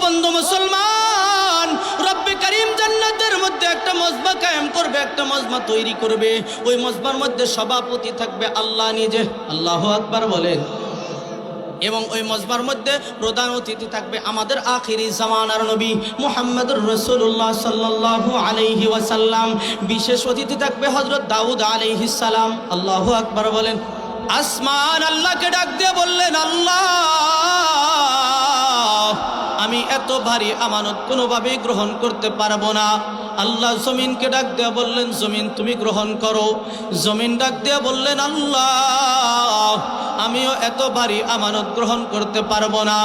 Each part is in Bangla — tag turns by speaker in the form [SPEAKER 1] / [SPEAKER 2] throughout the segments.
[SPEAKER 1] বন্ধু মুসলমান, রব্বে কারীম জান্নাতের মধ্যে একটা মজমা কায়েম করবে, একটা মজমা তৈরি করবে। ওই মজমার মধ্যে সভাপতি থাকবে আল্লাহ নিজে, আল্লাহু আকবার বলেন। এবং ওই মজমার মধ্যে প্রধান অতিথি থাকবে আমাদের আখিরি জামানার নবী মুহাম্মদুর রাসূলুল্লাহ সাল্লাল্লাহু আলাইহি ওয়াসাল্লাম। বিশেষ অতিথি থাকবে হযরত দাউদ আলাইহিস সালাম। আল্লাহু আকবার বলেন। আসমান আল্লাহকে ডাক দিয়ে বললেন, আল্লাহ আমি এত ভারী আমানত কোনোভাবেই গ্রহণ করতে পারবো না। আল্লাহ জমিনকে ডাক দিয়ে বললেন, জমিন তুমি গ্রহণ করো। জমিন ডাক দিয়ে বললেন, আল্লাহ আমিও এত ভারী আমানত গ্রহণ করতে পারবো না।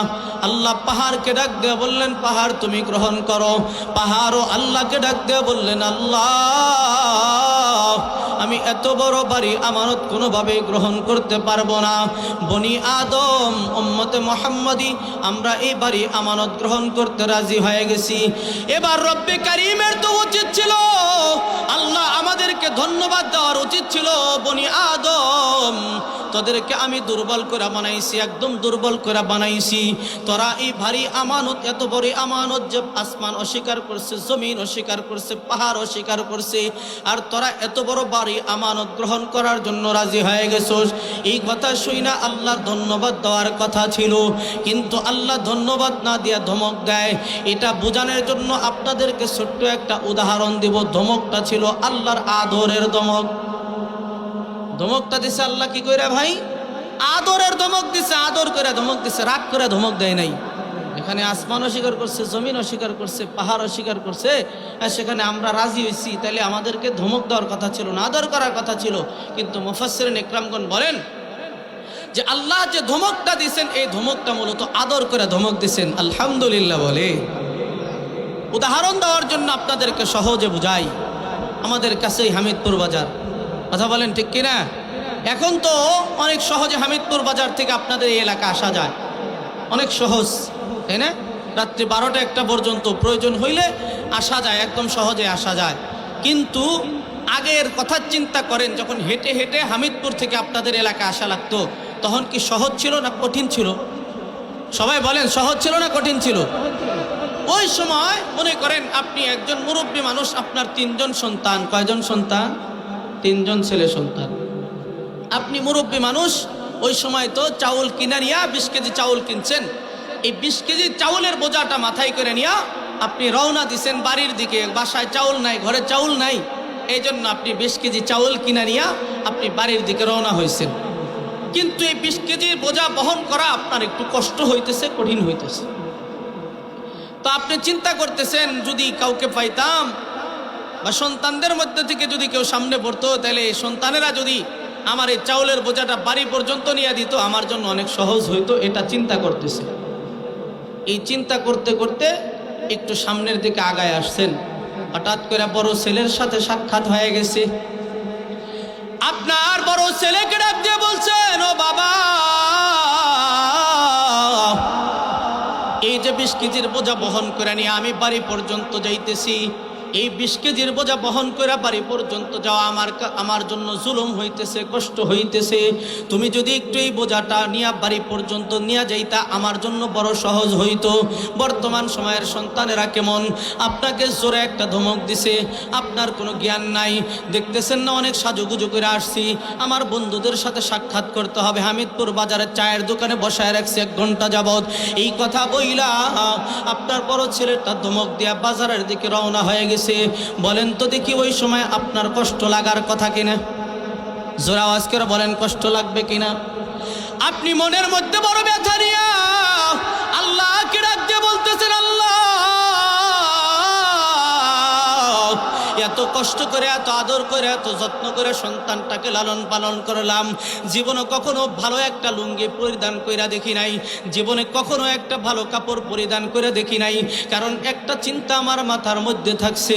[SPEAKER 1] আল্লাহ পাহাড়কে ডাক দিয়ে বললেন, পাহাড় তুমি গ্রহণ করো। পাহাড়ও আল্লাহকে ডাক দিয়ে বললেন, আল্লাহ আমি এত বড় ভারী আমানত কোনোভাবেই গ্রহণ করতে পারবো না। বনি আদম উম্মতে মুহাম্মাদি আমরা এই ভারী আমানত গ্রহণ করতে রাজি হয়ে গেছি। এবার রব্বে কারীমের তো উচিত ছিল, আল্লাহ আমাদেরকে ধন্যবাদ দেওয়ার উচিত ছিল, বনি আদম তোদেরকে আমি দুর্বল করে বানাইছি, একদম দুর্বল করে বানাইছি। তোরা এই ভারী আমানত, এত বড় আমানত যে আসমান অস্বীকার করছে, জমিন অস্বীকার করছে, পাহাড় অস্বীকার করছে, আর তোরা এত বড় ভারী আমানত গ্রহণ করার জন্য রাজি হয়ে গেছোস। এই কথা শুইনা আল্লাহর ধন্যবাদ দেওয়ার কথা ছিল, কিন্তু আল্লাহ ধন্যবাদ না দিয়া ধমক দেয়। এটা বোঝানোর জন্য আপনাদেরকে ছোট্ট একটা উদাহরণ দিব। ধমকটা ছিল আল্লাহর আদরের ধমক। ধমকটা দিছে আল্লাহ কি কইরা ভাই? আদরের ধমক দিছে, আদর করে ধমক দিছে, রাগ করে ধমক দেয় নাই। এখানে আসমান অস্বীকার করছে, জমিন অস্বীকার করছে, পাহাড় অস্বীকার করছে, আর সেখানে আমরা রাজি হয়েছি, তাহলে আমাদেরকে ধমক দেওয়ার কথা ছিল না, আদর করার কথা ছিল। কিন্তু মুফাসসিরিন ইকরামগণ বলেন যে আল্লাহ যে ধমকটা দিছেন, এই ধমকটা মূলত আদর করে ধমক দিছেন। আলহামদুলিল্লাহ বলে। উদাহরণ দেওয়ার জন্য আপনাদেরকে সহজে বুঝাই, আমাদের কাছেই হামিদপুর বাজার, কথা বলেন ঠিক কিনা? এখন তো অনেক সহজে হামিদপুর বাজার থেকে আপনাদের এই এলাকা আসা যায়, অনেক সহজ, তাই না? রাত্রি 12টা-1টা পর্যন্ত প্রয়োজন হইলে আসা যায়, একদম সহজে আসা যায়। কিন্তু আগের কথা চিন্তা করেন, যখন হেঁটে হেঁটে হামিদপুর থেকে আপনাদের এলাকা আসা লাগতো, তখন কি সহজ ছিল না কঠিন ছিল? সবাই বলেন, সহজ ছিল না কঠিন ছিল? ওই সময় মনে করেন আপনি একজন মুরব্বী মানুষ, আপনার 3জন সন্তান। কয়জন সন্তান? 3জন ছেলে সন্তান। আপনি মুরব্বী মানুষ, ওই সময় তো চাউল কিনা নিয়া 20 কেজি চাউল কিনছেন। এই 20 কেজি চাউলের বোঝাটা মাথায় করে নিয়া আপনি রওনা দিছেন বাড়ির দিকে। বাসায় চাউল নাই, ঘরে চাউল নাই, এই জন্য আপনি 20 কেজি চাউল কিনা নিয়া আপনি বাড়ির দিকে রওনা হয়েছেন। কিন্তু এই 20 কেজির বোঝা বহন করা আপনার একটু কষ্ট হইতেছে, কঠিন হইতেছে। তো আপনি চিন্তা করতেছেন, যদি কাউকে পাইতাম বা সন্তানদের মধ্যে থেকে যদি কেউ সামনে পড়তো, তাহলে সন্তানেরা যদি আমার এই চাউলের বোঝাটা বাড়ি পর্যন্ত নিয়ে দিত, আমার জন্য অনেক সহজ হইতো। এটা চিন্তা করতেছে। এই চিন্তা করতে করতে একটু সামনের দিকে আগায় আসছেন, হঠাৎ করে বড় ছেলের সাথে সাক্ষাৎ হয়ে গেছে। আপনার বড় ছেলেকে ডাক দিয়ে বলছেন, ও বাবা, এই যে 20 কেজির বোঝা বহন করে নিয়ে আমি বাড়ি পর্যন্ত যাইতেছি, এই 20 কেজির বোঝা বহন করে বাড়ি পর্যন্ত যাওয়া আমার জন্য জুলুম হইতেছে, কষ্ট হইতেছে। তুমি যদি একটু এই বোঝাটা নিয়ে বাড়ি পর্যন্ত নিয়ে যাইতা, আমার জন্য বড় সহজ হইতো। বর্তমান সময়ের সন্তানেরা কেমন, আপনাকে জোরে একটা ধমক দিছে, আপনার কোনো জ্ঞান নাই। দেখতেছেন না অনেক সাজুগুজু করে আসছি, আমার বন্ধুদের সাথে সাক্ষাৎ করতে হবে, হামিদপুর বাজারের চায়ের দোকানে বসায় রাখছি 1 ঘন্টা যাবৎ। এই কথা বইলা আপনার বড় ছেলেটা ধমক দিয়া বাজারের দিকে রওনা হয়ে গেছে। বলেন তো দেখি, ওই সময় আপনার কষ্ট লাগার কথা কিনা? জোরে আওয়াজ করে বলেন, কষ্ট লাগবে কিনা? আপনি মনের মধ্যে বড় ব্যথা নিয়া আল্লাহকে ডাক দিয়ে বলতেছেন, আল্লাহ এত কষ্ট করে, এত আদর করে, এত যত্ন করে সন্তানটাকে লালন পালন করলাম, জীবনে কখনো ভালো একটা লুঙ্গি পরিধান কইরা দেখি নাই, জীবনে কখনো একটা ভালো কাপড় পরিধান করে দেখি নাই। কারণ একটা চিন্তা আমার মাথার মধ্যে থাকছে,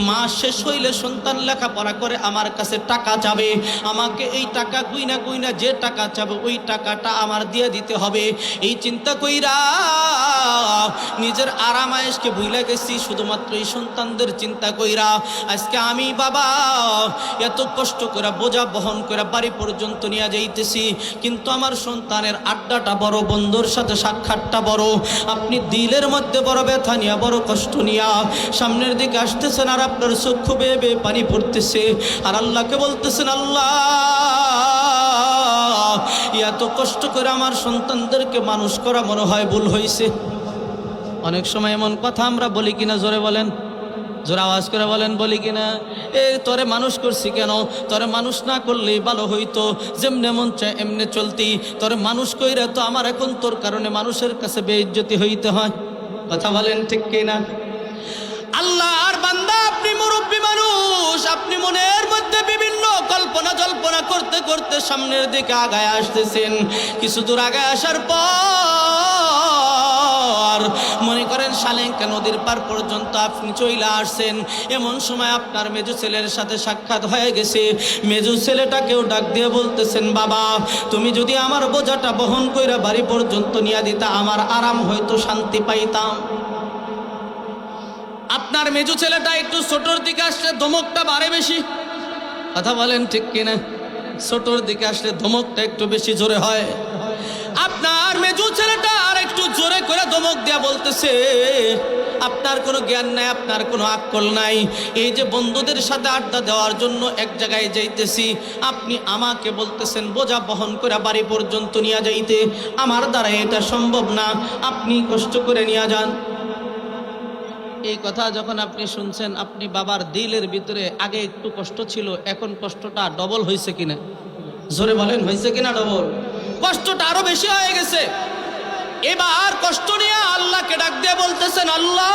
[SPEAKER 1] মাস শেষ হইলে সন্তান লেখাপড়া করে আমার কাছে টাকা চাবে, আমাকে এই টাকা গুইনা গুইনা যে টাকা চাবে ওই টাকাটা আমার দিয়ে দিতে হবে। এই চিন্তা কইরা নিজের আরাম আয়েশকে ভুলে গেছি, শুধুমাত্র এই সন্তানদের চিন্তা কইরা। আজকে আমি বাবা এত কষ্ট করে বোঝা বহন করে বাড়ি পর্যন্ত নিয়ে যাইতেছি, কিন্তু আমার সন্তানের আড্ডাটা বড়, বন্ধুর সাথে সাক্ষাৎটা বড়, আপনি দিলের মধ্যে বড় ব্যথা নিয়ে, বড় কষ্ট নিয়ে সামনের দিকে আসতেছেন, আর আপনার চক্ষু বেয়ে বেয়ে পানি পড়তেছে, আর আল্লাহকে বলতেছেন, আল্লাহ এত কষ্ট করে আমার সন্তানদেরকে মানুষ করা মনে হয় ভুল হয়েছে। অনেক সময় এমন কথা আমরা বলি কিনা, জোরে বলেন, জোরে আওয়াজ করে বলেন, বলি কিনা? তোরে মানুষ করছি কেন? তোরে মানুষ না করলেই ভালো হইতো, যেমনে মন চায় এমনি চলতি। তোরে মানুষ কইরা তো আমার এখন তোর কারণে মানুষের কাছে বেইজ্জতি হইতে হয়। কথা বলেন ঠিক কিনা? আল্লাহর বান্দা, আপনি মুরব্বী মানুষ, আপনি মনের মধ্যে বিভিন্ন কল্পনা জল্পনা করতে করতে সামনের দিকে আগায় আসতেছেন। কিছু দূর আগায় আসার পর মনে করেন শালেঙ্কা নদীর পার পর্যন্ত আপনি চইলা আসছেন। এমন সময় আপনার মেজো ছেলের সাথে সাক্ষাৎ হয়ে গেছে। মেজো ছেলেটাকেও ডাক দিয়ে বলতেছেন, বাবা তুমি যদি আমার বোঝাটা বহন কইরা বাড়ি পর্যন্ত নিয়ে দিতা, আমার আরাম হয়তো, শান্তি পাইতাম। আপনার মেজো ছেলেটা একটু ছোটর দিকে আসলে ধমকটা বাড়ে বেশি। কথা বলেন ঠিক কিনা? ছোটর দিকে আসলে ধমকটা একটু বেশি জোরে হয়। আপনার মেজো ছেলেটা আর একটু জোরে করে ধমক দেয়া বলতেছে, আপনার কোনো জ্ঞান নাই, আপনার কোনো আকল নাই। এই যে বন্ধুদের সাথে আড্ডা দেওয়ার জন্য এক জায়গায় যাইতেছি, আপনি আমাকে বলতেছেন বোঝা বহন করে বাড়ি পর্যন্ত নিয়ে যাইতে, আমার দ্বারা এটা সম্ভব না, আপনি কষ্ট করে নিয়ে যান। এই কথা যখন আপনি শুনছেন, আপনি বাবার দিলের ভিতরে আগে একটু কষ্ট ছিল, এখন কষ্টটা ডবল হয়েছে কিনা? জোরে বলেন, হয়েছে কিনা ডবল? কষ্টটা আরো বেশি হয়ে গেছে। এবার কষ্ট নিয়ে আল্লাহকে ডাক দিয়ে বলতেছেন, আল্লাহ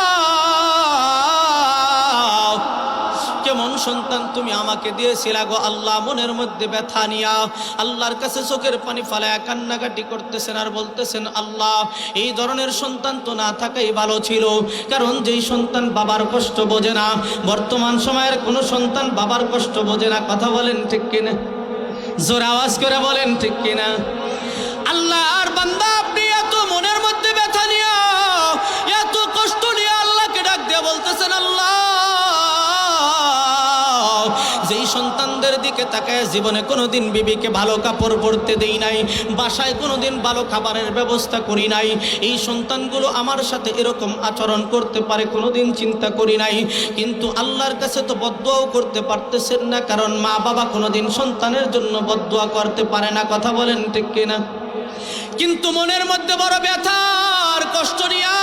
[SPEAKER 1] কেমন সন্তান তুমি আমাকে দিয়েছিলা গো আল্লাহ। মনের মধ্যে ব্যথা নিয়া আল্লাহর কাছে চোখের পানি ফালায়া কান্নাকাটি করতেছেন, আর বলতেছেন, আল্লাহ এই ধরনের সন্তান তো না থাকাই ভালো ছিল, কারণ যেই সন্তান বাবার কষ্ট বোঝে না, বর্তমান সময়ের কোনো সন্তান বাবার কষ্ট বোঝে না। কথা বলেন ঠিক কিনা? জোর আওয়াজ করে বলেন ঠিক কিনা? আল্লাহর বান্দা, আপনি এত মনের মধ্যে ব্যথা নিয়া, এত কষ্ট নিয়ে আল্লাহকে ডাক দিয়ে বলতেছেন, আল্লাহ যেই সন্তানদের দিকে তাকায় জীবনে কোনোদিন বিবিকে ভালো কাপড় পরতে দেই নাই, বাসায় কোনোদিন ভালো খাবারের ব্যবস্থা করি নাই, এই সন্তানগুলো আমার সাথে এরকম আচরণ করতে পারে কোনোদিন চিন্তা করি নাই। কিন্তু আল্লাহর কাছে তো বদদুয়াও করতে পারতেছেন না, কারণ মা বাবা কোনোদিন সন্তানের জন্য বদদুয়া করতে পারে না। কথা বলেন ঠিক কিনা? কিন্তু মনের মধ্যে বড় ব্যথার কষ্ট নিয়া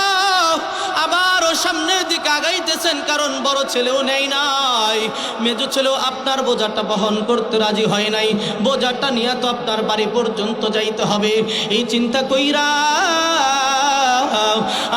[SPEAKER 1] আবারও সামনের দিকে আগাইতেছেন, কারণ বড় ছেলেও নেই নাই, মেজো ছেলেও আপনার বোঝাটা বহন করতে রাজি হয় নাই। বোঝাটা নিয়ে তো আপনার বাড়ি পর্যন্ত যাইতে হবে। এই চিন্তা কইরা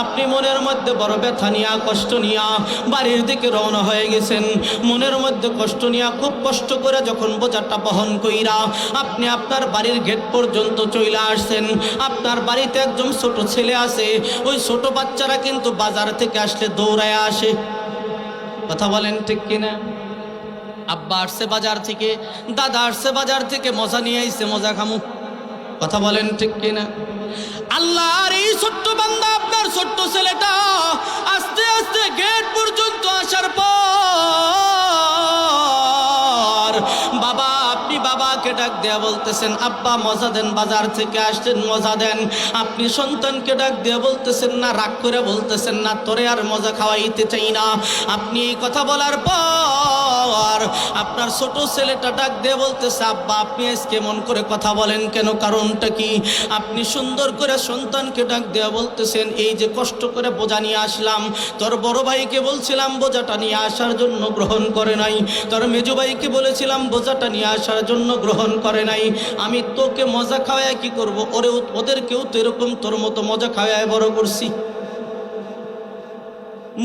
[SPEAKER 1] আপনি মনের মধ্যে বড় ব্যথা নিয়া, কষ্ট নিয়া বাড়ির দিকে রওনা হয়ে গেছেন। মনের মধ্যে কষ্ট নিয়া খুব কষ্ট করে যখন বোঝাটা বহন কইরা আপনি আপনার বাড়ির গেট পর্যন্ত চলে আসছেন, আপনার বাড়িতে একজন ছোট ছেলে আছে। ওই ছোট বাচ্চারা কিন্তু বাজার থেকে আসলে দৌড়ায় আসে। কথা বলেন ঠিক কিনা? আব্বা আসছে বাজার থেকে, দাদা আসছে বাজার থেকে, মজা নিয়ে আইছে, মজা খামু। কথা বলেন ঠিক কিনা? আল্লাহর এই ছোট্ট বান্দা, আপনার ছোট্ট ছেলেটা আস্তে আস্তে গেট পর্যন্ত আসার পর বাবা, আপনি বাবাকে ডাক দেয়া বলতেছেন, আব্বা মজা দেন, বাজার থেকে আসছেন মজা দেন। আপনি সন্তানকে ডাক দেয়া বলতেছেন না, রাগ করে বলতেছেন না, তোরে আর মজা খাওয়াইতে চাই না। আপনি এই কথা বলার পর আপনার ছোট ছেলেটা ডাক দিয়ে বলতেছে, আব্বা আপনি আজকে মন করে কথা বলেন কেন, কারণটা কি? আপনি সুন্দর করে সন্তানকে ডাক দেয়া বলতেছেন, এই যে কষ্ট করে বোঝা নিয়ে আসলাম, তোর বড় ভাইকে বলছিলাম বোঝাটা নিয়ে আসার জন্য, গ্রহণ করে নাই। তোর মেজো ভাইকে বলেছিলাম বোঝাটা নিয়ে আসার জন্য, গ্রহণ করে নাই। আমি তোকে মজা খাওয়ায় কি করব? ওদেরকেও তো এরকম তোর মতো মজা খাওয়ায় বড় করছি।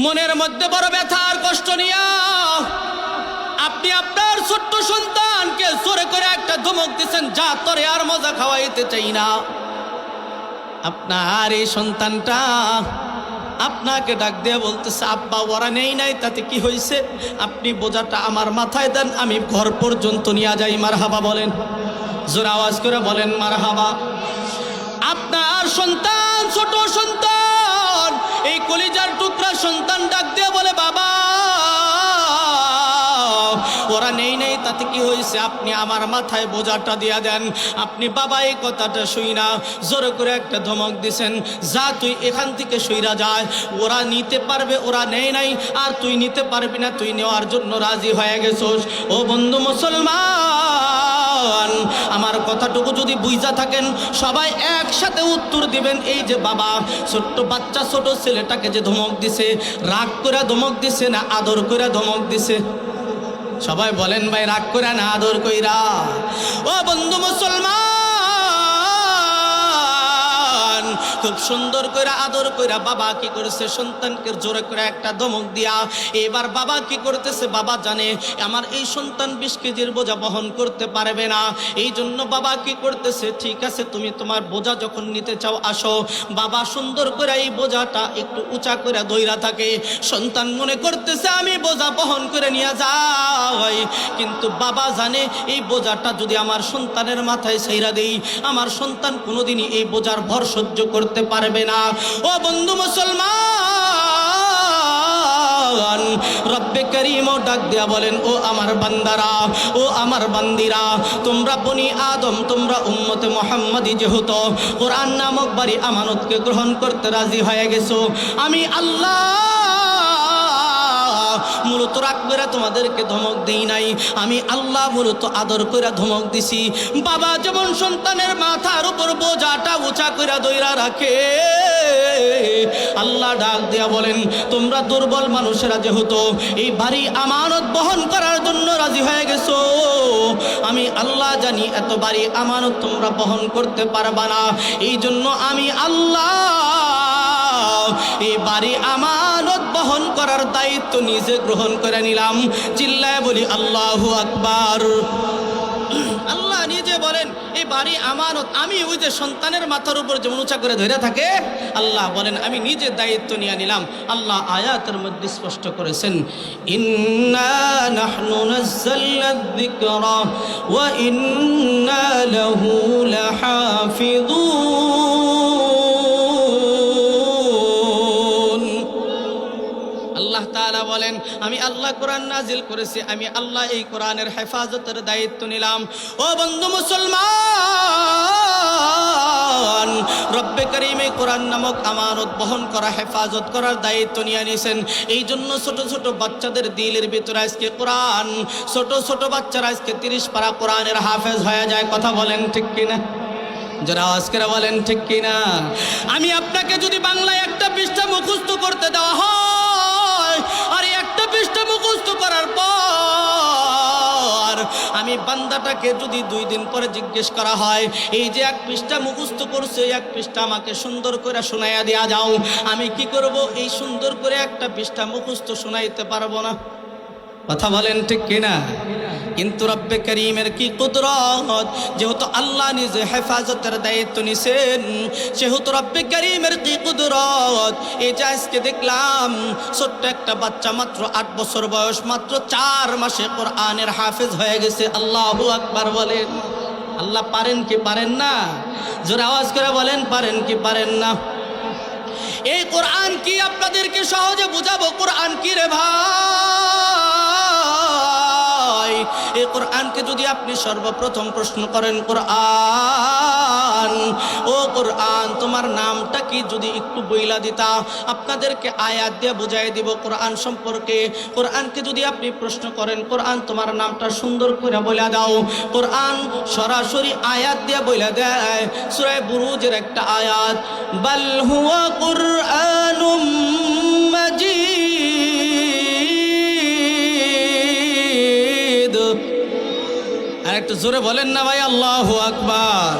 [SPEAKER 1] মনের মধ্যে বড় ব্যথা আর কষ্ট নিয়া আপনি আপনার ছোট্ট সন্তানকে জোরে করে একটা ধমক দিচ্ছেন, যা তোরে আর মজা খাওয়াইতে চাই না। আপনার এই সন্তানটা আপনাকে ডাক দিয়ে বলতেছে, আব্বা ওরা নেই নাই তাতে কি হয়েছে, আপনি বোঝাটা আমার মাথায় দেন, আমি ঘর পর্যন্ত নিয়ে যাই। মারহাবা বলেন, জোরে আওয়াজ করে বলেন মারহাবা। আপনার সন্তান, ছোট সন্তান, এই কলিজার টুকরা সন্তান ডাক দিয়ে বলে, বাবা ওরা নেই নেই তাতে কি হয়েছে, আপনি আমার মাথায় বোঝাটা দিয়া দেন। আপনি বাবা এই কথাটা শুই না জোরে করে একটা ধমক দিছেন, যা তুই এখান থেকে সইরা যায়, ওরা নিতে পারবে, ওরা নেই নাই, আর তুই নিতে পারবি না, তুই নেওয়ার জন্য রাজি হয়ে গেছোস। ও বন্ধু মুসলমান, আমার কথাটুকু যদি বুঝা থাকেন সবাই একসাথে উত্তর দিবেন। এই যে বাবা ছোট্ট বাচ্চা ছোট ছেলেটাকে যে ধমক দিছে, রাগ করে ধমক দিছে না আদর করে ধমক দিছে? সবাই বলেন ভাই, রাগ করে না আদর কইরা? ও বন্ধু মুসলমান, খুব সুন্দর করে আদর কইরা বাবা কি করেছে, সন্তানকে জোরে করে একটা ধমক দিয়া এবার বাবা কি করতেছে, বাবা জানে আমার এই সন্তান 20 কেজির বোঝা বহন করতে পারবে না, এই জন্য বাবা কি করতেছে, ঠিক আছে তুমি তোমার বোঝা যখন নিতে চাও আসো। বাবা সুন্দর করে এই বোঝাটা একটু উঁচা করে ধইরা থাকে, সন্তান মনে করতেছে আমি বোঝা বহন করে নিয়ে যাই, কিন্তু বাবা জানে এই বোঝাটা যদি আমার সন্তানের মাথায় ছাইরা দেই, আমার সন্তান কোনোদিনই এই বোঝার ভর সহ্য করতে পারবে না। ও বন্ধু মুসলমান, রব্বে করিম ডাক দিয়া বলেন, ও আমার বান্দারা, ও আমার বান্দিরা, তোমরা বনি আদম, তোমরা উম্মতে মুহাম্মাদি যেহেতু কোরআন নামক বাড়ি আমানতকে গ্রহণ করতে রাজি হয়ে গেছো, আমি আল্লাহ মূলত রাগ করে তোমাদেরকে ধমক দেই নাই, আমি আল্লাহ মূলত আদর করে ধমক দিছি। বাবা যেমন সন্তানের মাথার উপর বোঝাটা উঁচা করে ধইরা রাখে, আল্লাহ ডাক দিয়া বলেন, তোমরা দুর্বল মানুষেরা যেহেতু এই ভারী আমানত বহন করার জন্য রাজি হয়ে গেছো, আমি আল্লাহ জানি এত ভারী আমানত তোমরা বহন করতে পারবা না, এই জন্য আমি আল্লাহ এই ভারী আমানত বহন করার দায়িত্ব নিজে গ্রহণ করে নিলাম। চিল্লায় বলি আল্লাহু আকবার। আল্লাহ নিজে বলেন এই ভারী আমানত আমি ওই যে সন্তানের মাথার উপর যেমন উঁচা করে ধরে থাকে, আল্লাহ বলেন আমি নিজে দায়িত্ব নিয়ে নিলাম। আল্লাহ আয়াতের মধ্যে স্পষ্ট করেছেন, ইন্না নাহনু নাযালনা যিকরা ওয়া ইন্না লাহু লাহাফিযুন। আল্লাহ তাআলা বলেন আমি আল্লাহ কোরআন নাজিল করেছি, আমি আল্লাহ এই কোরআনের হেফাজতের দায়িত্ব নিলাম। ও বন্ধু মুসলমান, রব্বে করিম এই কোরআন নামক আমানত বহন করা, হেফাজত করার দায়িত্ব নিয়ে নিয়েছেন। এই জন্য ছোট ছোট বাচ্চাদের দিলের ভিতরে আজকে কোরআন, ছোট ছোট বাচ্চারা আজকে 30 পারা কোরআনের হাফেজ হয়ে যায়। কথা বলেন ঠিক কিনা? যারা আওয়াজ করে বলেন ঠিক কিনা? আমি আপনাকে যদি বাংলায় একটা পৃষ্ঠা মুখস্থ করতে দেওয়া হয়, আর একটা পৃষ্ঠা মুখস্থ করার পর আমি বান্দাটাকে যদি 2 দিন পরে জিজ্ঞেস করা হয় এই যে 1 পৃষ্ঠা মুখস্থ করছে, 1 পৃষ্ঠা আমাকে সুন্দর করে শোনাইয়া দেয়া যাও, আমি কি করব? এই সুন্দর করে একটা পৃষ্ঠা মুখস্থ শোনাইতে পারবো না। কথা বলেন ঠিক কিনা? কিন্তু রব্বে করিমের কি কুদরত, যেহেতু আল্লাহ নিজে হেফাজতের দায়িত্ব নিছেন, সেহেতু রব্বে করিমের কি কুদরত। এই যে আজকে দেখলাম ছোট্ট একটা বাচ্চা, মাত্র 8 বছর বয়স, মাত্র 4 মাসে কোরআনের হাফেজ হয়ে গেছে। আল্লাহু আকবার বলেন। আল্লাহ পারেন কি পারেন না? জোরে আওয়াজ করে বলেন, পারেন কি পারেন না? এই কোরআন কি আপনাদেরকে সহজে বুঝাবো? কোরআন কি রে ভাই? এই কোরআনকে যদি আপনি সর্বপ্রথম প্রশ্ন করেন, কোরআন, ও কোরআন তোমার নামটা কি, যদি একটু বইলা দিতা, আপনাদেরকে আয়াত দিয়ে বুঝাই দিব কোরআন সম্পর্কে। কোরআনকে যদি আপনি প্রশ্ন করেন, কোরআন তোমার নামটা সুন্দর করে বলে দাও, কোরআন সরাসরি আয়াত দিয়ে বলে দেয়। সূরা বুরুজের একটা আয়াত, বাল হুয়া কুরআনুম মাজিদ। আর একটু জোরে বলেন না ভাই, আল্লাহু আকবার।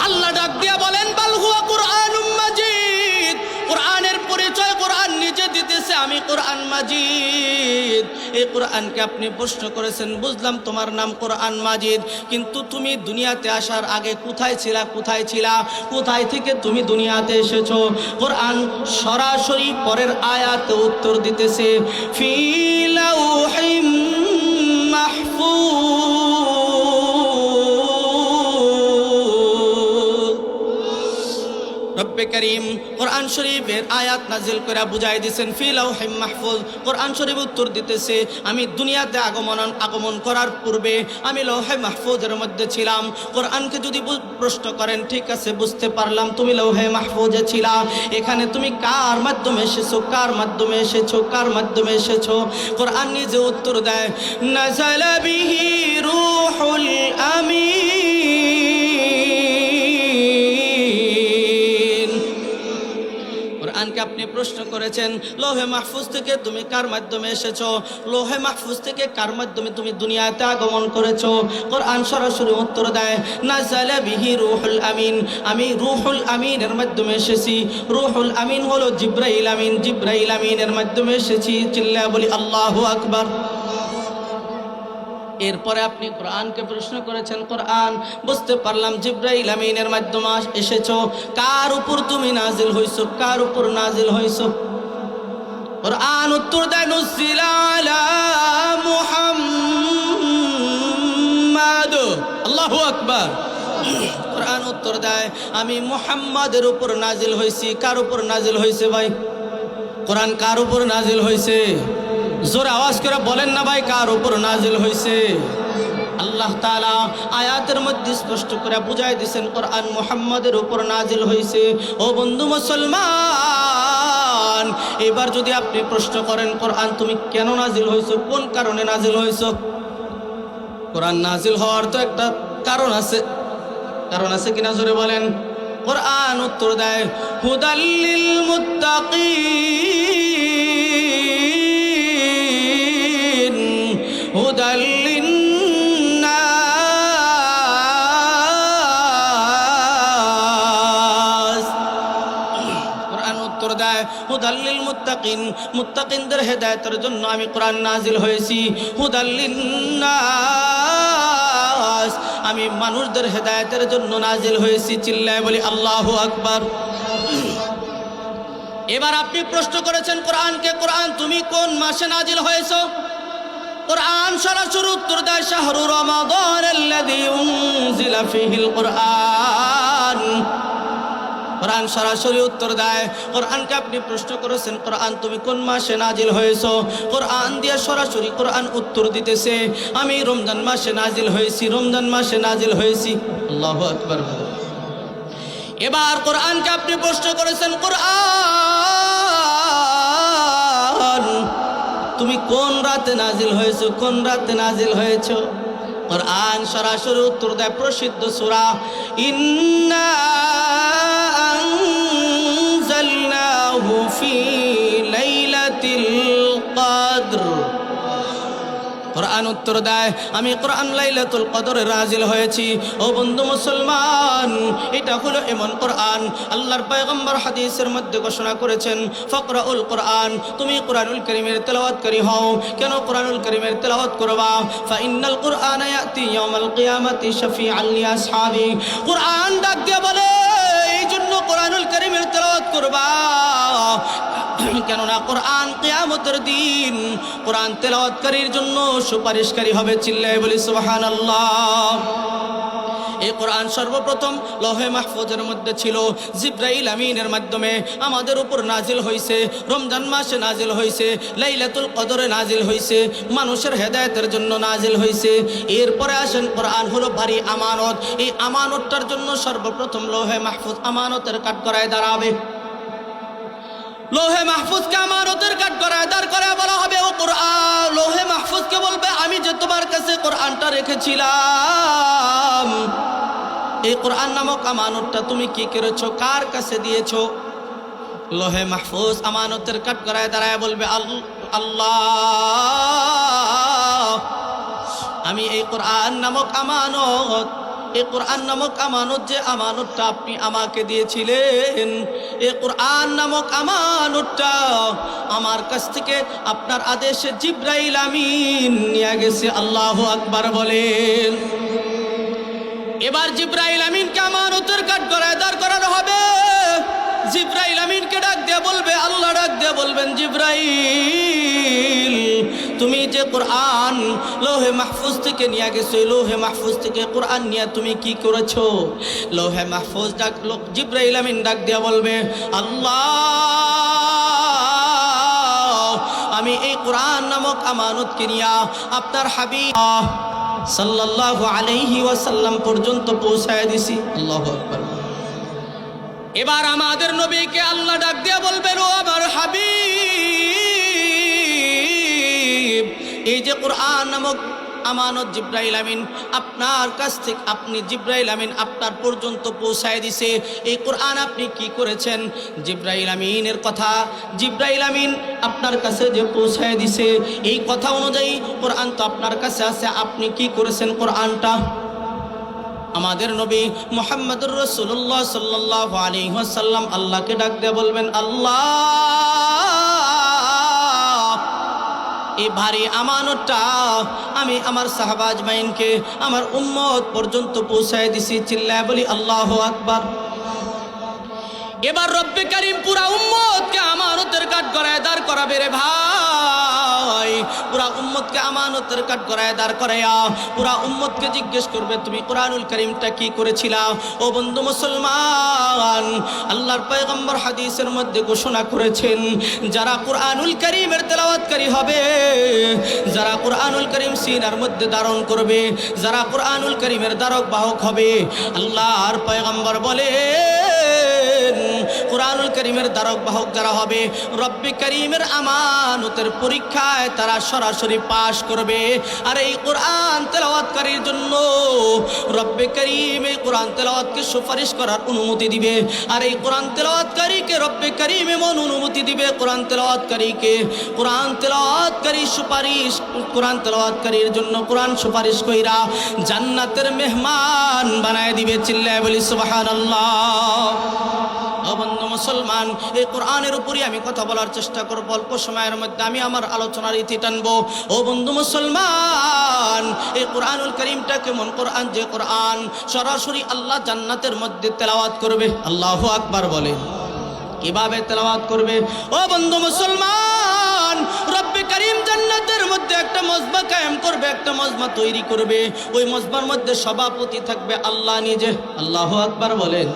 [SPEAKER 1] আল্লাহ ডাক দিয়া বলেন, বাল হুয়া কুরআনুম মাজিদ। কোরআনের পরিচয় কোরআন নিজে দিতেছে, আমি কোরআন মাজিদ। এই কোরআনকে আপনি প্রশ্ন করেছেন, বুঝলাম তোমার নাম কোরআন মাজিদ, কিন্তু তুমি দুনিয়াতে আসার আগে কোথায় ছিলা? কোথায় ছিলা? কোথায় থেকে তুমি দুনিয়াতে এসেছো? কোরআন সরাসরি পরের আয়াতে উত্তর দিতেছে, ফি লাউহিম মাহফুজ। রব্বে করিম কোরআন শরীফের আয়াত নাজিল করে বুঝাই দিয়েছেন ফি লাউহি মাহফুজ। কোরআন শরীফ উত্তর দিতেছে, আমি দুনিয়াতে আগমন করার পূর্বে আমি লৌহে মাহফুজের মধ্যে ছিলাম। কোরআনকে যদি প্রশ্ন করেন, ঠিক আছে বুঝতে পারলাম তুমি লৌহে মাহফুজে ছিলা, এখানে তুমি কার মাধ্যমে এসেছো, কার মাধ্যমে এসেছো, কার মাধ্যমে এসেছো? কোরআন নিজে উত্তর দেয়, নাযালা বিহি রূহুল আমিন। কোরআনকে আপনি প্রশ্ন করেছেন, লৌহে মাহফুজ থেকে তুমি কার মাধ্যমে এসেছো, লৌহে মাহফুজ থেকে কার মাধ্যমে তুমি দুনিয়াতে আগমন করেছো? কোরআন সরাসরি উত্তর দেয়, নাযালা বিহি রূহুল আমিন, আমি রূহুল আমিনের মাধ্যমে এসেছি। রূহুল আমিন হলো জিবরাইল আমিন, জিবরাইল আমিনের মাধ্যমে এসেছি। চিল্লায়া বলি আল্লাহু আকবার। এরপরে আপনি কোরআনকে প্রশ্ন করেছেন, কোরআন বুঝতে পারলাম জিবরাইল আমিনের মাধ্যমে এসেছো, কার উপর তুমি নাজিল হইছো, কার উপর নাজিল হইছো? কোরআন উত্তর দেয়, নুজিলা আলা মুহাম্মাদ। আল্লাহু আকবার। কোরআন উত্তর দেয়, আমি মুহাম্মাদের উপর নাজিল হইছি। কার উপর নাজিল হইছে ভাই? কোরআন কার উপর নাজিল হইছে? জোরে আওয়াজ করে বলেন না ভাই, কার উপর নাজিল হইছে? আল্লাহ তাআলা আয়াতের মধ্যে স্পষ্ট করে বুঝাই দিয়েছেন কোরআন মুহাম্মাদের উপর নাজিল হইছে। ও বন্ধু মুসলমান, এবার যদি আপনি প্রশ্ন করেন, কোরআন তুমি কেন নাজিল হইছো, কোন কারণে নাজিল হইছো? কোরআন নাজিল হওয়ার তো একটা কারণ আছে, কারণ আছে কিনা জোরে বলেন। কোরআন উত্তর দেয়, হুদাল্লিল মুত্তাকিন, হুদাল্লিন নাস। কোরআন উত্তর দেয়, হুদাল্লিল মুত্তাকিন, মুত্তাকিনদের হেদায়েতের জন্য আমি কোরআন নাজিল হয়েছি। হুদাল্লিন নাস, আমি মানুষদের হেদায়েতের জন্য নাজিল হয়েছি। চিল্লায় বলি আল্লাহু আকবার। এবার আপনি প্রশ্ন করেছেন কোরআনকে, কোরআন তুমি কোন মাসে নাজিল হয়েছো? কোরআন সরাসরি উত্তর দেয়, শাহরু রমাদানাল্লাযী উনজিলা ফীহিল কুরআন। কোরআন সরাসরি উত্তর দেয়। কোরআনকে আপনি প্রশ্ন করেছেন, কোরআন তুমি কোন মাসে নাজিল হয়েছো? কোরআন দিয়ে সরাসরি কোরআন উত্তর দিতেছে, আমি রমজান মাসে নাজিল হয়েছি, রমজান মাসে নাজিল হয়েছি। আল্লাহু আকবার। এবার কোরআনকে আপনি প্রশ্ন করেছেন, কোরআন তুমি কোন রাতে নাজিল হয়েছো, কোন রাতে নাজিল হয়েছো? কোরআন সরাসরি উত্তর দেয়, প্রসিদ্ধ সূরা ইন্না আনজালনাহু ফি লাইলাতিল কদর। কোরআন উত্তর দেয়, আমি কোরআন লাইলাতুল কদরে নাজিল হয়েছি। ও বন্ধু মুসলমান, এটা হলো এমন কোরআন, আল্লাহর পয়গম্বর হাদিসের মধ্যে ঘোষণা করেছেন, ফাকরাউল কোরআন, তুমি কোরআনুল কারীমের তেলাওয়াতকারী হও। কেন কোরআনুল কারীমের তেলাওয়াত করবা? ফা ইন্নাল কুরআনা ইয়াতি ইয়াউমাল কিয়ামাতি শাফিআন লিআসহাবি। কোরআন ডাক দিয়ে বলে, এই জন্য কোরআনুল কারীমের তেলাওয়াত করবা, কেননা কোরআন কিয়ামতের দিন কোরআন তেলাওয়াতকারীর জন্য সুপারিশকারী হবে। চিল্লায় বলি সুবহানাল্লাহ। এই কোরআন সর্বপ্রথম লৌহে মাহফুজের মধ্যে ছিল, জিবরাইল আমিনের মাধ্যমে আমাদের উপর নাজিল হয়েছে। রমজান মাসে নাজিল হয়েছে, লাইলাতুল কদরে নাজিল হয়েছে, মানুষের হেদায়েতের জন্য নাজিল হয়েছে। এরপরে আসেন, কোরআন হলো ভারী আমানত। এই আমানতটার জন্য সর্বপ্রথম লৌহে মাহফুজ আমানতের কাঠগড়ায় দাঁড়াবে। লৌহে মাহফুজকে আমানতের কাঠগড়ায় দাঁড় করায় বলা হবে, ও কোরআন। লৌহে মাহফুজকে বলবে, আমি যে তোমার কাছে কোরআনটা রেখেছিলাম, এই কোরআন নামক আমানতটা তুমি কি করেছো, কার কাছে দিয়েছো? লৌহে মাহফুজ আমানতের কাঠগড়ায় দাঁড়ায় বলবে, আল্লাহ, আমি এই কোরআন নামক আমানত, এই কোরআন নামক আমানত, যে আমানতটা আপনি আমাকে দিয়েছিলেন, এই কোরআন নামক আমানতটা আমার কাছ থেকে আপনার আদেশে জিবরাইল আমিন নিয়ে গেছে। আল্লাহু আকবার বলেন। এবার জিবরাইল আমিনকে আমানতের কাঠগড়ায় দাঁড় করানো হবে। জিবরাইল আমিনকে ডাক দিয়ে বলবে, আল্লাহ ডাক দিয়ে বলবেন, জিবরাইল তুমি যে কোরআন লৌহে মাহফুজ থেকে নিয়ে গেছো, লৌহে মাহফুজ থেকে কোরআন নিয়ে তুমি কি করেছো? লৌহে মাহফুজ ডাক জিবরাইল আমিন ডাক দিয়া বলবে, আল্লাহ আমি এই কোরআন নামক আমানতকে নিয়া আপনার হাবিব সাল্লাল্লাহু আলাইহি ওয়াসাল্লাম পর্যন্ত পৌঁছায় দিছি। আল্লাহু আকবার। এবার আমাদের নবীকে আল্লাহ ডাক দিয়া বলবেন, ও আমার হাবিব, এই যে কোরআন নামক আমানত জিবরাইল আমিন আপনার কাছ থেকে, আপনি জিবরাইল আমিন আপনার পর্যন্ত পৌঁছায় দিছে, এই কোরআন আপনি কি করেছেন? জিবরাইল আমিনের কথা, জিবরাইল আমিন আপনার কাছে যে পৌঁছায় দিছে এই কথা অনুযায়ী কোরআন তো আপনার কাছে আছে, আপনি কি করেছেন কোরআনটা? আমাদের নবী মুহাম্মদুর রাসূলুল্লাহ সাল্লাল্লাহু আলাইহি ওয়াসাল্লাম আল্লাহকে ডাক দিয়ে বলবেন, আল্লাহ এই ভারী আমানতটা আমি আমার সাহাবা আজমাইনকে, আমার উম্মত পর্যন্ত পৌঁছায় দিছি। চিল্লায় বলি আল্লাহু আকবার। এবার রব্বে কারীম পুরা উম্মতকে আমানতের কাঠগড়ায় দাঁড় করাবে রে ভাই, পুরা উম্মতকে আমানতের কাঠগড়ায় দাঁড় করাইয়া পুরা উম্মতকে জিজ্ঞেস করবে, তুমি কোরআনুল কারীমটা কি করেছিলা? ও বন্ধু মুসলমান, আল্লাহর পয়গম্বর হাদিসের মধ্যে ঘোষণা করেছেন, যারা কোরআনুল কারীমের তেলাওয়াতকারী হবে, যারা কোরআনুল কারীম সিনার মধ্যে ধারণ করবে, যারা কোরআনুল কারীমের ধারক বাহক হবে, আল্লাহর পয়গম্বর বলে কোরআনুল কারীমের ধারক বাহক যারা হবে, রব্বে কারীমের আমানতের পরীক্ষায় তারা সরাসরি পাশ করবে। আর এই কোরআন তেলাওয়াতকারীর জন্য রব্বে কারীম এই কোরআন তেলাওয়াতকে সুপারিশ করার অনুমতি দিবে। আর এই কোরআন তেলাওয়াতকারীকে রব্বে কারীম এমন অনুমতি দিবে, কোরআন তেলাওয়াতকারীকে, কোরআন তেলাওয়াতকারী সুপারিশ, কোরআন তেলাওয়াতকারীর জন্য কোরআন সুপারিশ কইরা জান্নাতের মেহমান বানায় দিবে। চিল্লায় বলি সুবহানাল্লাহ। ও বন্ধু মুসলমান, এই কোরআনের উপরই আমি কথা বলার চেষ্টা করব, অল্প সময়ের মধ্যে আমি আমার আলোচনার ইতি টানবো। ও বন্ধু মুসলমান, এই কোরআনুল কারীমটা কেমন কোরআন? যে কোরআন সরাসরি আল্লাহ জান্নাতের মধ্যে তেলাওয়াত করবে। আল্লাহু আকবার বলে। কিভাবে তেলাওয়াত করবে? ও বন্ধু মুসলমান, রব্বে কারীম জান্নাতের মধ্যে একটা মজমা কায়েম করবে, একটা মজমা তৈরি করবে। ওই মজমার মধ্যে সভাপতি থাকবে আল্লাহ নিজে। আল্লাহু আকবার বলেন।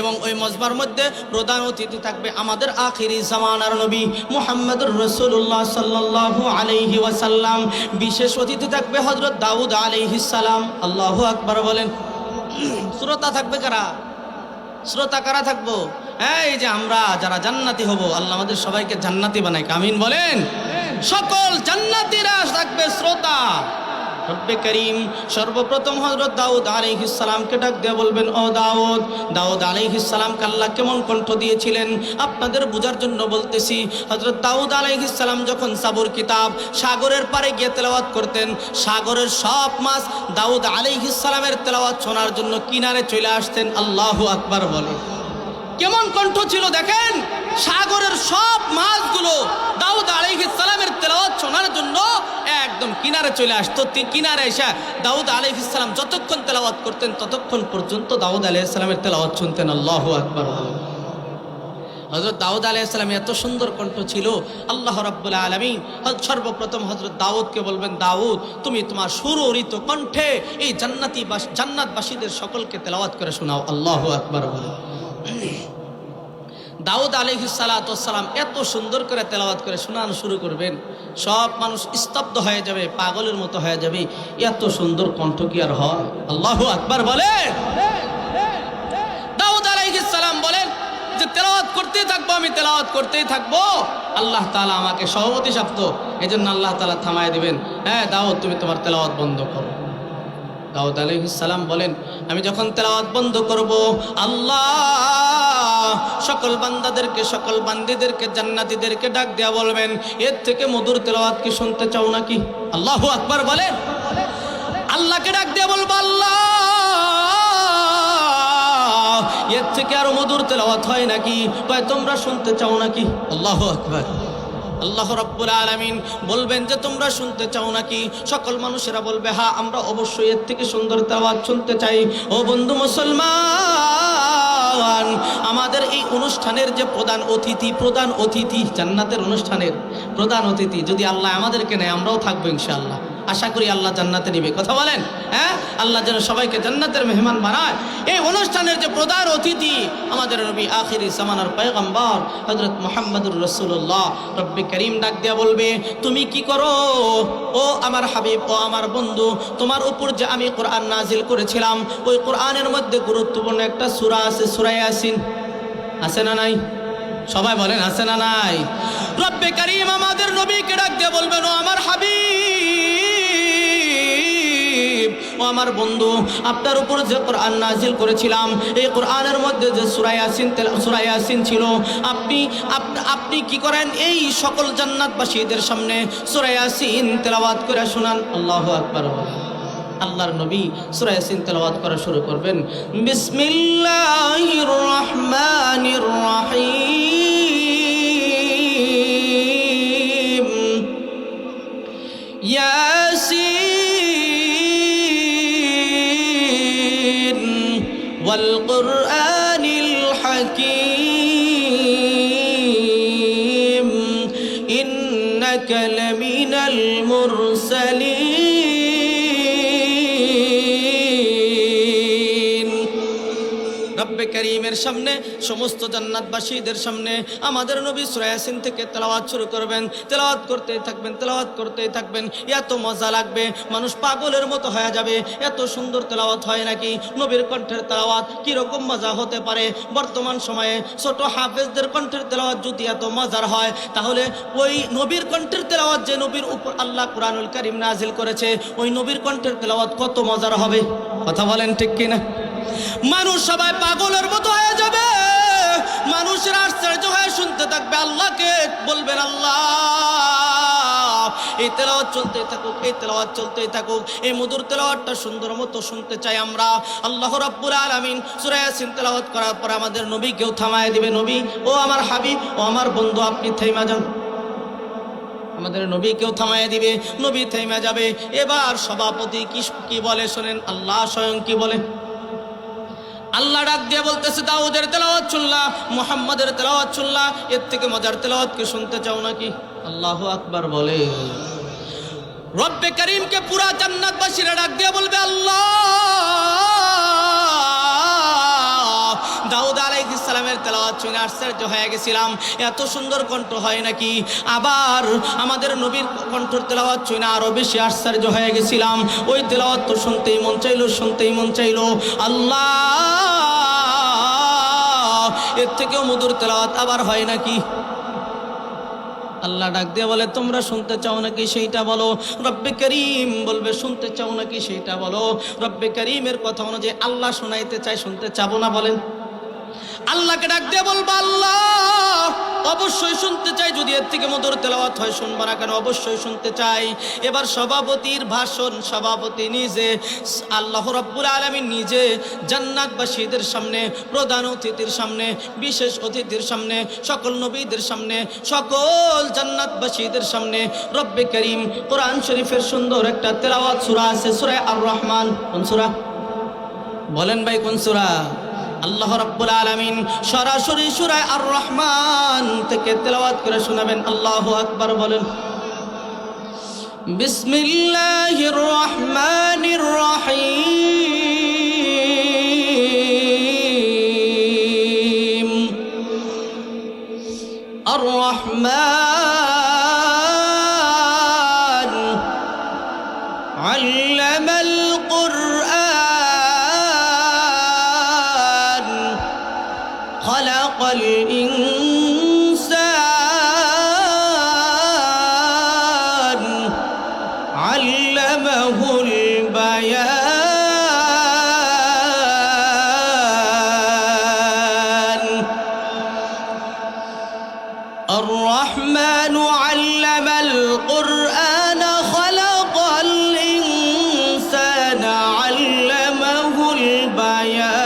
[SPEAKER 1] এবং ওই মজমার মধ্যে প্রধান অতিথি থাকবে আমাদের আখিরি জামানার নবী মুহাম্মদুর রাসূলুল্লাহ সাল্লাল্লাহু আলাইহি ওয়াসাল্লাম। বিশেষ অতিথি থাকবে হযরত দাউদ আলাইহিস সালাম। আল্লাহু আকবার বলেন। শ্রোতা থাকবে কারা? শ্রোতা কারা থাকবো? এই যে আমরা যারা জান্নাতি হব, আল্লাহ আমাদের সবাইকে জান্নাতি বানায়, আমিন বলেন। সকল জান্নাতীরা থাকবে শ্রোতা। রব্বে কারীম সর্বপ্রথম হযরত দাউদ আলাইহিস সালামকে ডাক দিয়ে বলবেন, ও দাউদ। দাউদ আলাইহিস সালামকে আল্লাহ কেমন কণ্ঠ দিয়েছিলেন আপনাদের বোঝার জন্য বলতেছি। হযরত দাউদ আলাইহিস সালাম যখন সাবুর কিতাব সাগরের পারে গিয়ে তেলাওয়াত করতেন, সাগরের সব মাছ দাউদ আলাইহিস সালামের তেলাওয়াত শোনার জন্য কিনারে চলে আসতেন। আল্লাহু আকবার বলে। কেমন কণ্ঠ ছিল দেখেন। সাগরের সব মাছগুলো দাউদ আলাইহিস সালামের তেলাওয়াত শোনার জন্য একদম কিনারে চলে আসতো। কিনারে এসে দাউদ আলাইহিস সালাম যতক্ষণ তেলাওয়াত করতেন ততক্ষণ পর্যন্ত দাউদ আলাইহিস সালামের তেলাওয়াত শুনতেন। আল্লাহু আকবার। হযরত দাউদ আলাইহিস সালামের এত সুন্দর কণ্ঠ ছিল, আল্লাহ রাব্বুল আলামিন সর্বপ্রথম হযরত দাউদকে বলবেন, দাউদ তুমি তোমার সুররিত কণ্ঠে এই জান্নাতবাসীদের সকলকে তেলাওয়াত করে শোনাও। আল্লাহু আকবার। দাউদ আলাইহিস সালাতু ওয়াস সালাম এত সুন্দর করে তেলাওয়াত করে শোনানো শুরু করবেন, সব মানুষ স্তব্ধ হয়ে যাবে, পাগলের মতো হয়ে যাবে। এত সুন্দর কণ্ঠ কি আর হয়? আল্লাহু আকবার বলে। দাউদ আলাইহিস সালাম বলেন যে তেলাওয়াত করতেই থাকবো, আমি তেলাওয়াত করতেই থাকবো। আল্লাহ তাআলা আমাকে সভাপতি সাপ্ত, এজন্য আল্লাহ তাআলা থামায় দিবেন, হ্যাঁ দাউদ তুমি তোমার তেলাওয়াত বন্ধ করো। দাউদ আলাইহিস সালাম বলেন, আমি যখন তেলাওয়াত বন্ধ করব, আল্লাহ সকল বান্দাদেরকে, সকল বান্দীদেরকে, জান্নাতীদেরকে ডাক দেয়া বলবেন, এর থেকে মধুর তেলাওয়াত কি শুনতে চাও নাকি? আল্লাহু আকবার বলে। আল্লাহকে ডাক দেয়া বলবো, আল্লাহ এর থেকে আরো মধুর তেলাওয়াত হয় নাকি? কয় তোমরা শুনতে চাও নাকি? আল্লাহু আকবার। আল্লাহ রাব্বুল আলামিন বলবেন যে তোমরা শুনতে চাও নাকি? সকল মানুষেরা বলবে হ্যাঁ, আমরা অবশ্যই এর থেকে সুন্দর তেলাওয়াত শুনতে চাই। ও বন্ধু মুসলমান, রহমান, আমাদের এই অনুষ্ঠানের যে প্রধান অতিথি জান্নাতের অনুষ্ঠানের প্রধান অতিথি, যদি আল্লাহ আমাদেরকে নেয় আমরাও থাকবো ইনশাআল্লাহ। আশা করি আল্লাহ জান্নাতে নিবে। কথা বলেন, হ্যাঁ, আল্লাহ যেন সবাইকে জান্নাতের মেহমান বানায়। এই অনুষ্ঠানের যে প্রধান অতিথি আমাদের নবী আখিরি জামানার পয়গম্বর হযরত মুহাম্মদুর রাসূলুল্লাহ। রব্বে করিম ডাক দিয়া বলবে, তুমি কি করো ও আমার হাবিব, ও আমার বন্ধু, তোমার উপর যে আমি কোরআন নাজিল করেছিলাম, ওই কোরআনের মধ্যে গুরুত্বপূর্ণ একটা সূরা আছে, সূরা ইয়াসিন। আছে না নাই? সবাই বলেন আছে না নাই? রব্বে করিম আমাদের নবীকে ডাক দিয়ে বলবেন, ও আমার হাবিব, ও আমার বন্ধু, আপনার উপর যে কোরআন নাজিল করেছিলাম, এই কোরআনের মধ্যে যে সূরা ইয়াসিন ছিল, আপনি কি করেন, এই সকল জান্নাতবাসীদের সামনে সূরা ইয়াসিন তেলাওয়াত করে শোনান। আল্লাহু আকবার। আল্লাহর নবী সূরা ইয়াসিন তেলাওয়াত করা শুরু করবেন। বিসমিল্লাহির রহমানির রহিম। ইয়াসিন ওয়াল কুরআনিল হাকীম ইন্নাকা লামিনাল মুরসালিন। রব্বে করিমের সামনে, সমস্ত জান্নাতবাসীদের সামনে আমাদের নবী সূরা ইয়াসিন থেকে তেলাওয়াত শুরু করবেন। তেলাওয়াত করতেই থাকবেন। এত মজা লাগবে, মানুষ পাগলের মতো হয়ে যাবে। এত সুন্দর তেলাওয়াত হয় নাকি? নবীর কণ্ঠের তেলাওয়াত কিরকম মজা হতে পারে? বর্তমান সময়ে ছোট হাফেজদের কণ্ঠের তেলাওয়াত যদি এত মজার হয়, তাহলে ওই নবীর কণ্ঠের তেলাওয়াত, যে নবীর উপর আল্লাহ কুরআনুল কারীম নাজিল করেছে, ওই নবীর কণ্ঠের তেলাওয়াত কত মজার হবে? কথা বলেন ঠিক কিনা? মানুষ সবাই পাগলের মতো হয়ে যাবে, মানুষের আশ্চর্য হয়ে শুনতে থাকবে, আল্লাহকে বলবেন, আল্লাহ এই তেলাওয়াত চলতেই থাকুক, এই মধুর তেলাওয়াতটা সুন্দর মতো শুনতে চাই আমরা। আল্লাহ রাব্বুল আলামিন সূরা ইয়াসিন তেলাওয়াত করার পর আমাদের নবীকেও থামায় দিবে। নবী, ও আমার হাবিব, ও আমার বন্ধু, আপনি থেমে যান। আমাদের নবীকেও থামায় দিবে, নবী থেমে যাবে। এবার সভাপতি কি বলে শোনেন, আল্লাহ স্বয়ং কি বলে। আল্লাহ ডাক দিয়ে বলতেছে, দাউদের তেলাওয়াত শুনলা, মুহাম্মাদের তেলাওয়াত শুনলা, এর থেকে মজার তেলাওয়াত কি শুনতে চাও নাকি? আল্লাহু আকবার বলে। রব্বে করিমকে পুরা জান্নাতবাসীরা ডাক দিয়ে বলবে, আল্লাহ, দাউদ আলাইহিস সালামের তেলাওয়াত শুনে আশ্চর্য হয়ে গেছিলাম, এত সুন্দর কণ্ঠ হয় নাকি? আবার আমাদের নবীর কণ্ঠের তেলাওয়াত শুনে আরো বেশি আশ্চর্য হয়ে গেছিলাম। ওই তেলাওয়াত তো শুনতেই মন চাইলো। আল্লাহ, এর থেকেও মধুর তেলাওয়াত আবার হয় নাকি? আল্লাহ ডাক দিয়ে বলে, তোমরা শুনতে চাও নাকি সেইটা বলো। রব্বে করিম বলবে, শুনতে চাও নাকি সেইটা বলো। রব্বে করিমের কথা অনুযায়ী আল্লাহ শোনাইতে চাই, শুনতে চাবো না বলেন? আল্লাহকে ডাক দিয়ে বলবো, আল্লাহ অবশ্যই শুনতে চাই, যদি এর থেকে মধুর তেলাওয়াত হয় শুনবো না কেন? অবশ্যই শুনতে চাই। এবার সভাপতির ভাষণ, সভাপতি নিজে, আল্লাহ রাব্বুল আলামিন নিজে জান্নাতবাসীদের সামনে, প্রধান অতিথির সামনে, বিশেষ অতিথির সামনে, সকল নবীদের সামনে, সকল জান্নাতবাসীদের সামনে রব্বে করিম কোরআন শরীফের সুন্দর একটা তেলাওয়াত সূরা আছে, সূরা আর রহমান। কোন সূরা বলেন ভাই, কোন সূরা? আল্লাহ রাব্বুল আলামিন সরাসরি সূরা আর রহমান থেকে তেলাওয়াত করে শোনাবেন। আল্লাহু আকবার বলেন। বিসমিল্লাহির রহমানির রহিম। আর রহমান আল্লামাল কুরআন খালাকাল ইনসান আল্লামাহুল বায়ান। আর রহমানু আল্লামাল কুরআন খালাকাল ইনসান আল্লামাহুল বায়ান।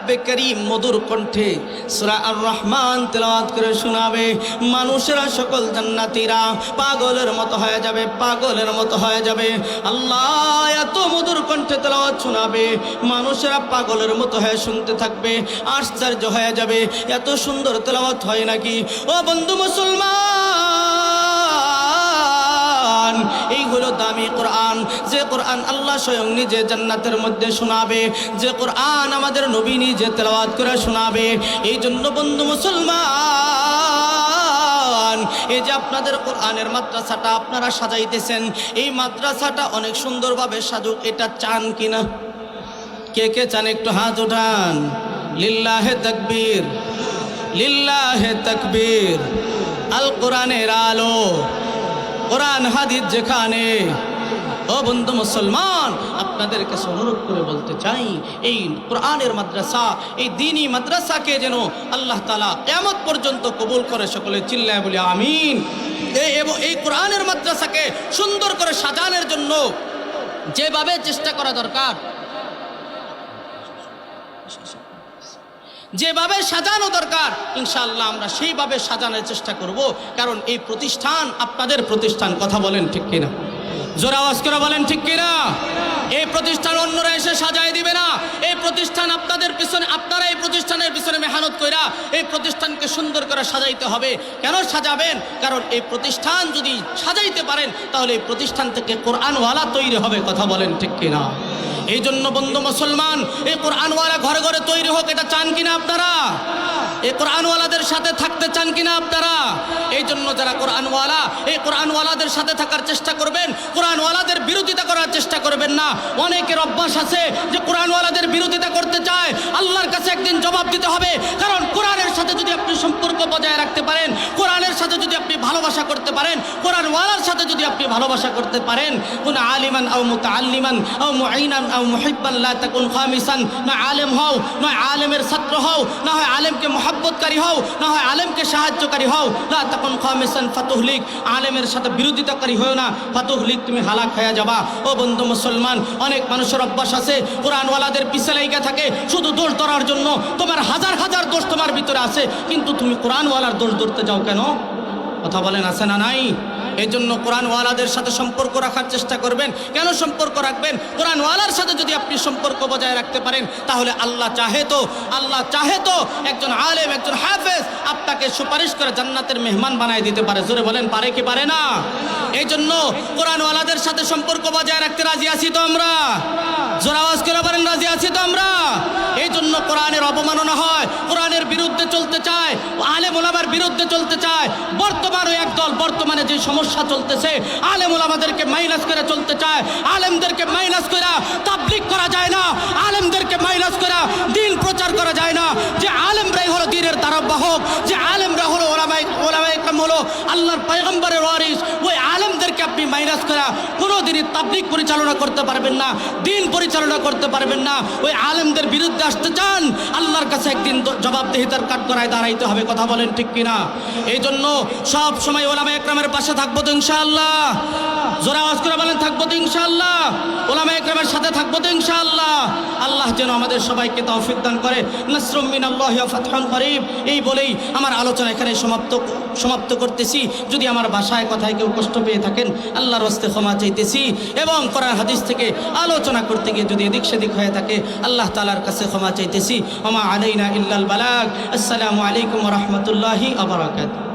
[SPEAKER 1] রব্বে করিম মধুর কণ্ঠে সূরা আর রহমান তেলাওয়াত করে শোনাবে, মানুষেরা সকল জান্নাতীরা পাগলের মতো হয়ে যাবে, পাগলের মতো হয়ে যাবে। আল্লাহ এত মধুর কণ্ঠে তেলাওয়াত শোনাবে, মানুষেরা পাগলের মতো হয়ে শুনতে থাকবে, আশ্চর্য হয়ে যাবে এত সুন্দর তেলাওয়াত হয় নাকি। ও বন্ধু মুসলমান, এই হলো দামি কোরআন, যে কোরআন আল্লাহ স্বয়ং নিজে জান্নাতের মধ্যে শোনাবে, যে কোরআন আমাদের নবী নিজে তেলাওয়াত করে শোনাবে। এই জন্য বন্ধু মুসলমান, এই যে আপনাদের কোরআনের মাদ্রাসাটা আপনারা সাজাইতেছেন, এই মাদ্রাসাটা অনেক সুন্দরভাবে সাজুক, এটা চান কিনা? কে কে চান একটু হাত উঠান। লিল্লাহে তাকবীর, লিল্লাহে তাকবীর। আল কোরআনের আলো, কোরআন হাদিস যেখানে। ও বন্ধু মুসলমান, আপনাদের কাছে অনুরোধ করে বলতে চাই, এই কোরআনের মাদ্রাসা, এই দ্বীনি মাদ্রাসাকে যেন আল্লাহ তাআলা কিয়ামত পর্যন্ত কবুল করে। সকলে চিল্লায় বলি আমিন। এবং এই কোরআনের মাদ্রাসাকে সুন্দর করে সাজানোর জন্য যেভাবে চেষ্টা করা দরকার, যেভাবে সাজানো দরকার, ইনশাআল্লাহ আমরা সেইভাবে সাজানোর চেষ্টা করব। কারণ এই প্রতিষ্ঠান আপনাদের প্রতিষ্ঠান, কথা বলেন ঠিক কিনা? জোরে আওয়াজ করে বলেন ঠিক কিনা? এই প্রতিষ্ঠান অন্যরা এসে সাজায় দিবে না। এই প্রতিষ্ঠান আপনাদের পিছনে, আপনারা এই প্রতিষ্ঠানের পিছনে মেহনত কইরা এই প্রতিষ্ঠানকে সুন্দর করে সাজাইতে হবে। কেন সাজাবেন? কারণ এই প্রতিষ্ঠান যদি সাজাইতে পারেন তাহলে এই প্রতিষ্ঠান থেকে কোরআনওয়ালা তৈরি হবে, কথা বলেন ঠিক কিনা? এই জন্য বন্ধু মুসলমান, এই কোরআনওয়ালা ঘরে ঘরে তৈরি হোক, এটা চান কিনা আপনারা? এই কোরআনওয়ালাদের সাথে থাকতে চান কিনা আপনারা? এই জন্য যারা কোরআনওয়ালা, এই কোরআনওয়ালাদের সাথে থাকার চেষ্টা করবেন, কোরআনওয়ালাদের বিরোধিতা করার চেষ্টা করবেন না। অনেকের অভ্যাস আছে যে কোরআনওয়ালাদের বিরোধিতা করতে চায়, আল্লাহর কাছে একদিন জবাব দিতে হবে। কারণ কোরআনের সাথে যদি আপনি সম্পর্ক বজায় রাখতে পারেন, কোরআনের সাথে যদি আপনি ভালোবাসা করতে পারেন, কোরআনওয়ালার সাথে যদি আপনি ভালোবাসা করতে পারেন, কোন আলিমান আও মুতাআল্লিমান আও মুঈনান আও মুহিব্বান লা তাকুন খামিসান, না আলেম হও, না আলেমের ছাত্র হও, না হয় আলেমকে মহব্বতকারী হও, না হয় আলেমকে সাহায্যকারী হও। লা তাকুন খামিসান ফাতুহলিক, আলেমের সাথে বিরোধিতাকারী হও না, ফাতুহলিক, তুমি হালাক হয়ে যাবা। ও বন্ধু মুসলমান, অনেক মানুষের অভ্যাস আছে কোরআনওয়ালাদের পিছে লেগে থাকে শুধু দোষ ধরার জন্য। তোমার হাজার হাজার দোষ তোমার ভিতরে আছে, কিন্তু তুমি কোরআনওয়ালার দোষ ধরতে যাও কেন? কথা বলেন, আছে না নাই? এই জন্য কোরআনওয়ালাদের সাথে সম্পর্ক রাখার চেষ্টা করবেন। কেন সম্পর্ক রাখবেন? কোরআনওয়ালার সাথে যদি আপনি সম্পর্ক বজায় রাখতে পারেন তাহলে আল্লাহ চাহে তো একজন আলেম, একজন হাফেজ আপনাকে সুপারিশ করে জান্নাতের মেহমান বানায় দিতে পারে। জোরে বলেন, পারে কি পারে না? এই জন্য কোরআনওয়ালাদের সাথে সম্পর্ক বজায় রাখতে রাজি আছি তো আমরা? জোরে আওয়াজ করে বলেন, রাজি আছি তো আমরা? এই জন্য কোরআনের অবমাননা হয়, কোরআনের বিরুদ্ধে চলতে চায়, আলেম ওলামার বিরুদ্ধে চলতে চায়। বর্তমানে একদল, বর্তমানে যে সমস্যা চলতেছে, আলেম ওলামাদেরকে মাইনাস করে চলতে চায়। আলেমদেরকে মাইনাস করে তাবলীগ করা যায় না, আলেমদেরকে মাইনাস করে দ্বীন প্রচার করা যায় না। যে আলেমরাই হলো দ্বীনের ধারাবাহক, যে আলেমরা হলো ওলামায়ে কেরাম, হলো আল্লাহর পয়গম্বরের ওয়ারিস, ওই আলেমদেরকে আপনি মাইনাস করে কোনোদিনই তাবলীগ পরিচালনা করতে পারবেন না, দ্বীন পরিচালনা করতে পারবেন না। ওই আলেমদের বিরুদ্ধে আসতে চান, আল্লাহর কাছে একদিন জবাবদিহিতার কাঠগড়ায় দাঁড়াইতে হবে। কথা বলেন ঠিক কিনা? এই জন্য সব সময় ওলামায়ে কেরামের পাশে থাকবো তো ইনশাআল্লাহ? জোরে আওয়াজ করে বলেন, থাকবো তো ইনশাআল্লাহ? ওলামায়ে কেরামের সাথে থাকবো তো ইনশাআল্লাহ? আল্লাহ যেন আমাদের সবাইকে তৌফিক দান করে। নাসরুম মিনাল্লাহি ওয়া ফাতহুন করিব। এই বলেই আমার আলোচনা এখানে সমাপ্ত করতেছি। যদি আমার ভাষায় কথায় কেউ কষ্ট পেয়ে থাকেন, আল্লাহর হস্তে ক্ষমা চাইতেছি। এবং কোরআন হাদিস থেকে আলোচনা করতে গিয়ে যদি এদিক সেদিক হয়ে থাকে, আল্লাহ তাআলার কাছে ক্ষমা চাইতেছি। ওমা আলাইনা ইল্লাল বালাগ। আসসালামু আলাইকুম ওয়া রাহমাতুল্লাহি ওয়া বারাকাতুহু।